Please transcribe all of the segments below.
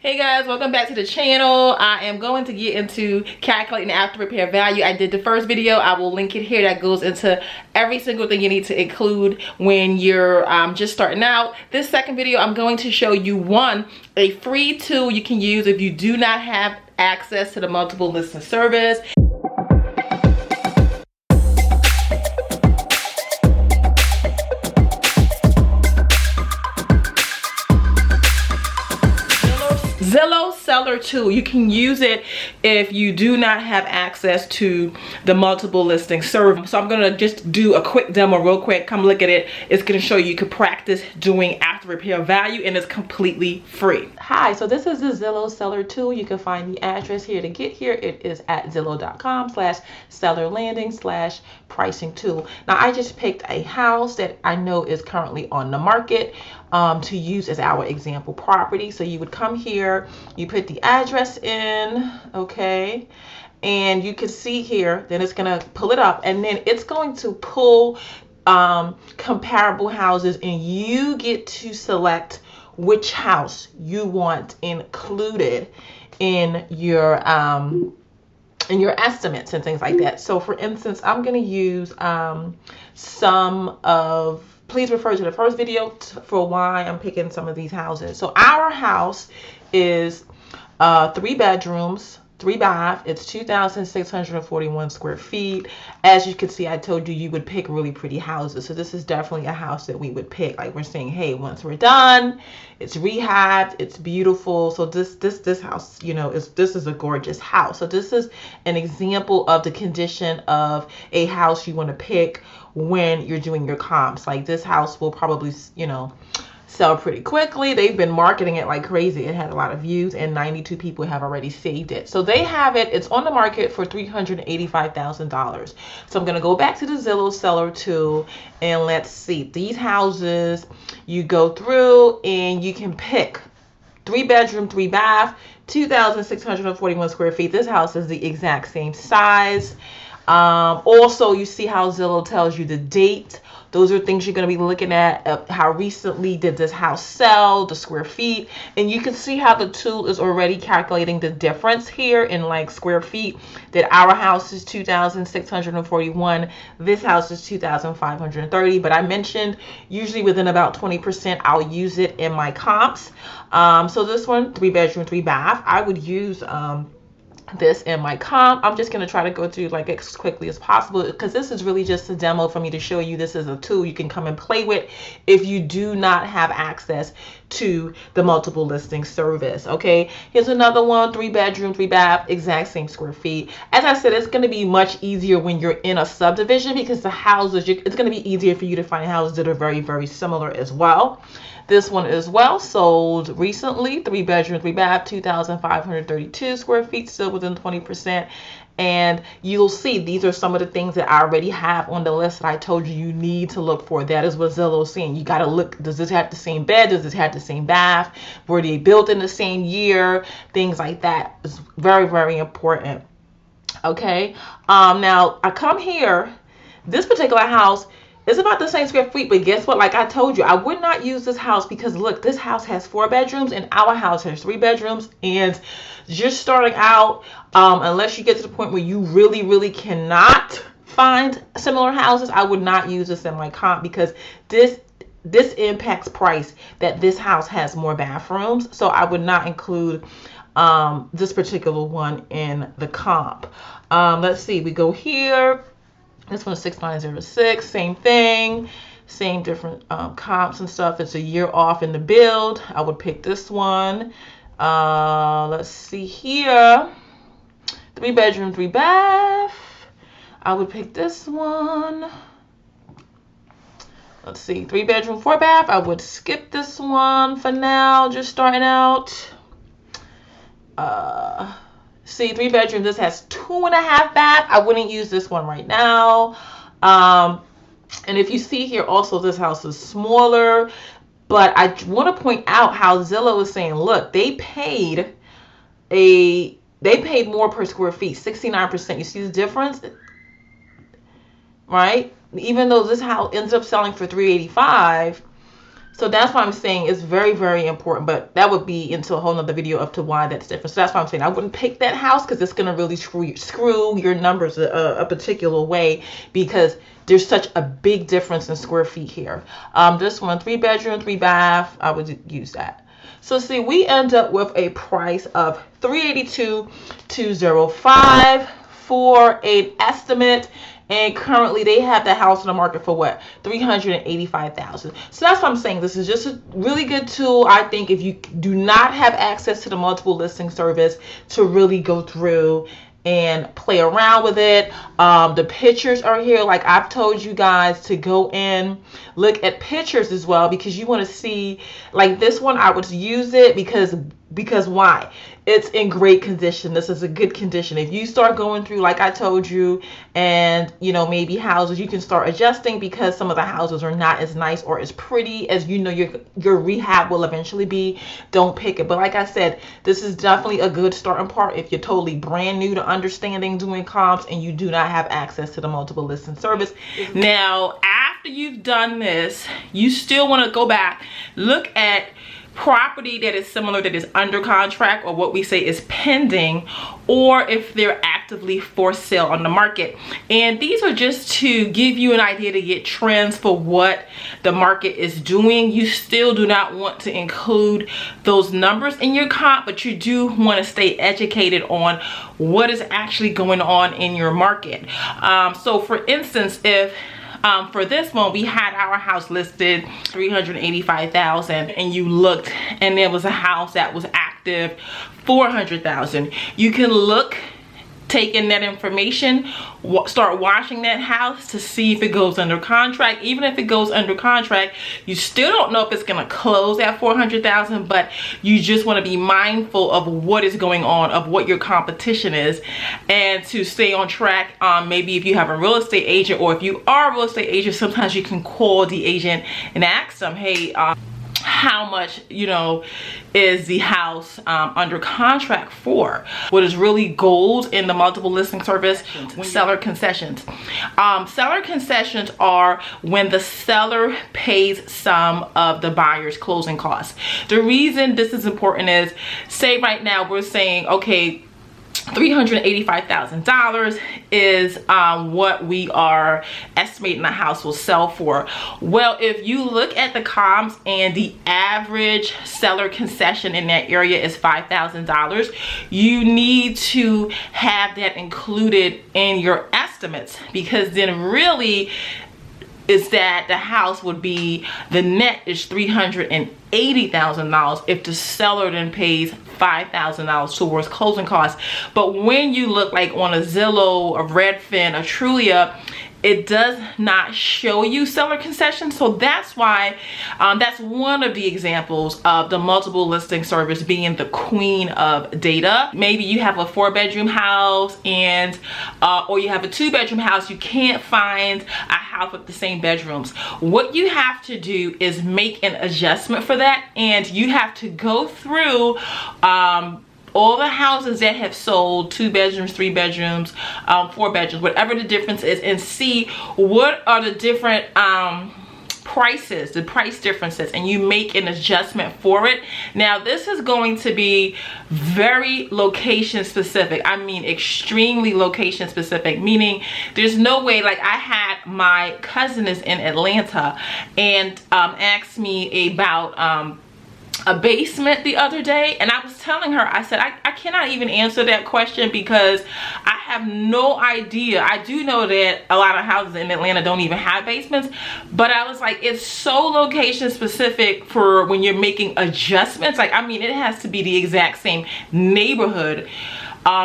Hey guys, welcome back to the channel. I am going to get into calculating after repair value. I did the first video. I will link it here. That goes into every single thing you need to include when you're just starting out. This second video, I'm going to show you a free tool you can use if you do not have access to the multiple listing service. Zillow Seller tool. You can use it if you do not have access to the multiple listing service. So I'm going to just do a quick demo real quick. Come look at it. It's going to show you can practice doing after repair value, and it's completely free. Hi, so this is the Zillow Seller tool. You can find the address here to get here. It is at zillow.com/sellerlanding/pricing tool. Now I just picked a house that I know is currently on the market to use as our example property. So you would come here, you put the address in, okay, and you can see here, then it's going to pull it up, and then it's going to pull comparable houses, and you get to select which house you want included in your estimates and things like that. So for instance, I'm going to use please refer to the first video for why I'm picking some of these houses. So our house is 3 bedrooms, 3 baths. It's 2,641 square feet. As you can see, I told you you would pick really pretty houses. So this is definitely a house that we would pick. Like we're saying, hey, once we're done, it's rehabbed, it's beautiful. So this house, you know, this is a gorgeous house. So this is an example of the condition of a house you want to pick when you're doing your comps. Like this house will probably, you know, sell pretty quickly. They've been marketing it like crazy. It had a lot of views, and 92 people have already saved it. So they have it. It's on the market for $385,000. So I'm going to go back to the Zillow Seller tool, and let's see. These houses, you go through and you can pick 3 bedroom, 3 bath, 2,641 square feet. This house is the exact same size. Also, you see how Zillow tells you the date. Those are things you're going to be looking at. How recently did this house sell, the square feet, and you can see how the tool is already calculating the difference here in like square feet. That our house is 2,641. This house is 2,530. But I mentioned usually within about 20%, I'll use it in my comps. So this one, 3 bedroom, 3 bath. I would use this in my comp. I'm just going to try to go through like as quickly as possible, because this is really just a demo for me to show you this is a tool you can come and play with if you do not have access to the multiple listing service. Okay, here's another one, 3 bedroom, 3 bath, exact same square feet. As I said, it's going to be much easier when you're in a subdivision, because the houses, it's going to be easier for you to find houses that are very, very similar as well. This one as well, sold recently, 3 bedroom, 3 bath, 2,532 square feet, still within 20%. And you'll see these are some of the things that I already have on the list that I told you need to look for. That is what Zillow's saying. You got to look, does this have the same bed? Does this have the same bath? Were they built in the same year? Things like that is very, very important. Okay, now I come here, this particular house, it's about the same square feet, but guess what? Like I told you, I would not use this house because look, this house has 4 bedrooms and our house has 3 bedrooms. And just starting out, unless you get to the point where you really, really cannot find similar houses, I would not use this in my comp, because this impacts price, that this house has more bathrooms. So I would not include this particular one in the comp. Let's see, we go here. This one's 6906, same thing, same different comps and stuff. It's a year off in the build. I would pick this one. Let's see here, 3 bedroom, 3 bath. I would pick this one. Let's see, 3 bedroom, 4 bath. I would skip this one for now, just starting out. See, 3 bedrooms, this has 2.5 bath. I wouldn't use this one right now. And if you see here also, this house is smaller, but I want to point out how Zillow is saying, look, they paid more per square feet, 69%. You see the difference, right? Even though this house ends up selling for $385, So that's why I'm saying it's very, very important, but that would be into a whole nother video up to why that's different. So that's why I'm saying I wouldn't pick that house, because it's going to really screw your numbers a particular way, because there's such a big difference in square feet here. This one, 3 bedroom, 3 bath, I would use that. So see, we end up with a price of $382,205 for an estimate. And currently they have the house on the market for what? $385,000. So that's what I'm saying. This is just a really good tool, I think, if you do not have access to the multiple listing service, to really go through and play around with it. The pictures are here. Like I've told you guys to go in, look at pictures as well, because you want to see, like this one, I would use it because why? It's in great condition. This is a good condition. If you start going through, like I told you, and you know, maybe houses, you can start adjusting, because some of the houses are not as nice or as pretty as you know your rehab will eventually be. Don't pick it. But like I said, this is definitely a good starting part if you're totally brand new to understanding doing comps and you do not have access to the multiple listing service. Now, after you've done this, you still want to go back, look at property that is similar, that is under contract, or what we say is pending, or if they're actively for sale on the market. And these are just to give you an idea, to get trends for what the market is doing. You still do not want to include those numbers in your comp, but you do want to stay educated on what is actually going on in your market. So for instance, if for this one, we had our house listed $385,000, and you looked and there was a house that was active $400,000. You can look, take in that information, start watching that house to see if it goes under contract. Even if it goes under contract, you still don't know if it's going to close at $400,000, but you just want to be mindful of what is going on, of what your competition is, and to stay on track. Maybe if you have a real estate agent, or if you are a real estate agent, sometimes you can call the agent and ask them, hey, how much, you know, is the house under contract for? What is really gold in the multiple listing service? Seller concessions. Seller concessions are when the seller pays some of the buyer's closing costs. The reason this is important is, say right now we're saying, okay, $385,000 is what we are estimating the house will sell for. Well, if you look at the comps and the average seller concession in that area is $5,000, you need to have that included in your estimates, because then really is that the house would be, the net is $380,000 if the seller then pays $5,000 towards closing costs. But when you look like on a Zillow, a Redfin, a Trulia, it does not show you seller concessions. So that's why that's one of the examples of the multiple listing service being the queen of data. Maybe you have a 4-bedroom house, and or you have a 2-bedroom house, you can't find a house with the same bedrooms. What you have to do is make an adjustment for that, and you have to go through all the houses that have sold 2 bedrooms, 3 bedrooms, 4 bedrooms, whatever the difference is, and see what are the different prices, the price differences, and you make an adjustment for it. Now, this is going to be very location specific. I mean, extremely location specific, meaning there's no way, like I had my cousin is in Atlanta and asked me about a basement the other day, and I was telling her, I said, I cannot even answer that question because I have no idea. I do know that a lot of houses in Atlanta don't even have basements, but I was like, it's so location specific for when you're making adjustments. Like, I mean, it has to be the exact same neighborhood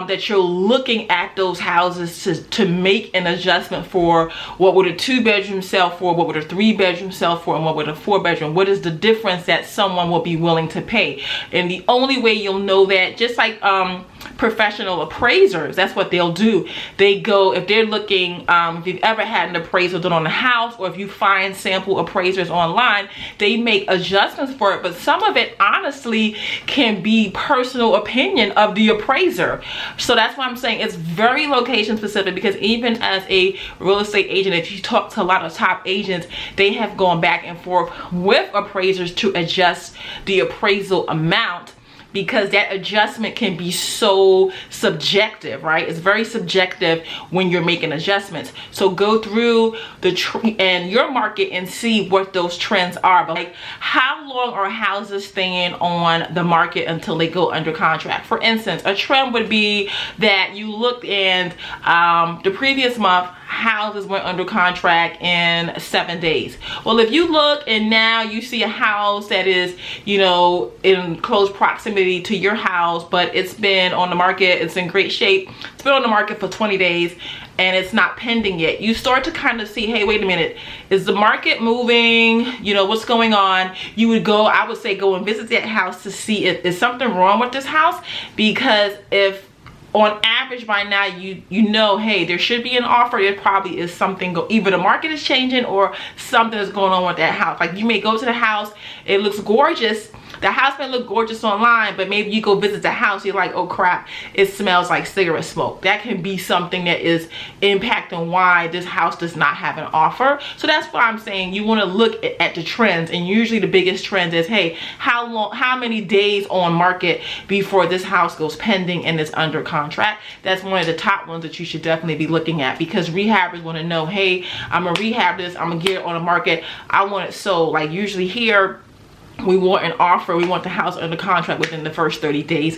that you're looking at those houses to make an adjustment for what would a 2-bedroom sell for, what would a 3-bedroom sell for, and what would a 4-bedroom. What is the difference that someone will be willing to pay? And the only way you'll know that, just like professional appraisers. That's what they'll do. They go, if they're looking, if you've ever had an appraisal done on a house, or if you find sample appraisers online, they make adjustments for it. But some of it honestly can be personal opinion of the appraiser. So that's why I'm saying it's very location specific, because even as a real estate agent, if you talk to a lot of top agents, they have gone back and forth with appraisers to adjust the appraisal amount, because that adjustment can be so subjective, right? It's very subjective when you're making adjustments. So go through and your market and see what those trends are. But like, how long are houses staying on the market until they go under contract? For instance, a trend would be that you looked and the previous month, houses went under contract in 7 days. Well, if you look and now you see a house that is, you know, in close proximity to your house, but it's been on the market, it's in great shape, it's been on the market for 20 days and it's not pending yet, you start to kind of see, hey, wait a minute, is the market moving? You know, what's going on? You would go, I would say, go and visit that house to see if there's something wrong with this house, because if on average by now you know, hey, there should be an offer, there probably is something, either the market is changing or something is going on with that house. Like, you may go to the house, it looks gorgeous, the house may look gorgeous online, but maybe you go visit the house, you're like, oh crap, it smells like cigarette smoke. That can be something that is impacting why this house does not have an offer. So that's why I'm saying you want to look at the trends, and usually the biggest trend is, hey, how many days on market before this house goes pending and it's under contract. That's one of the top ones that you should definitely be looking at, because rehabbers want to know, hey, I'm gonna rehab this, I'm gonna get it on the market, I want it sold. Like, usually here we want an offer, we want the house under contract within the first 30 days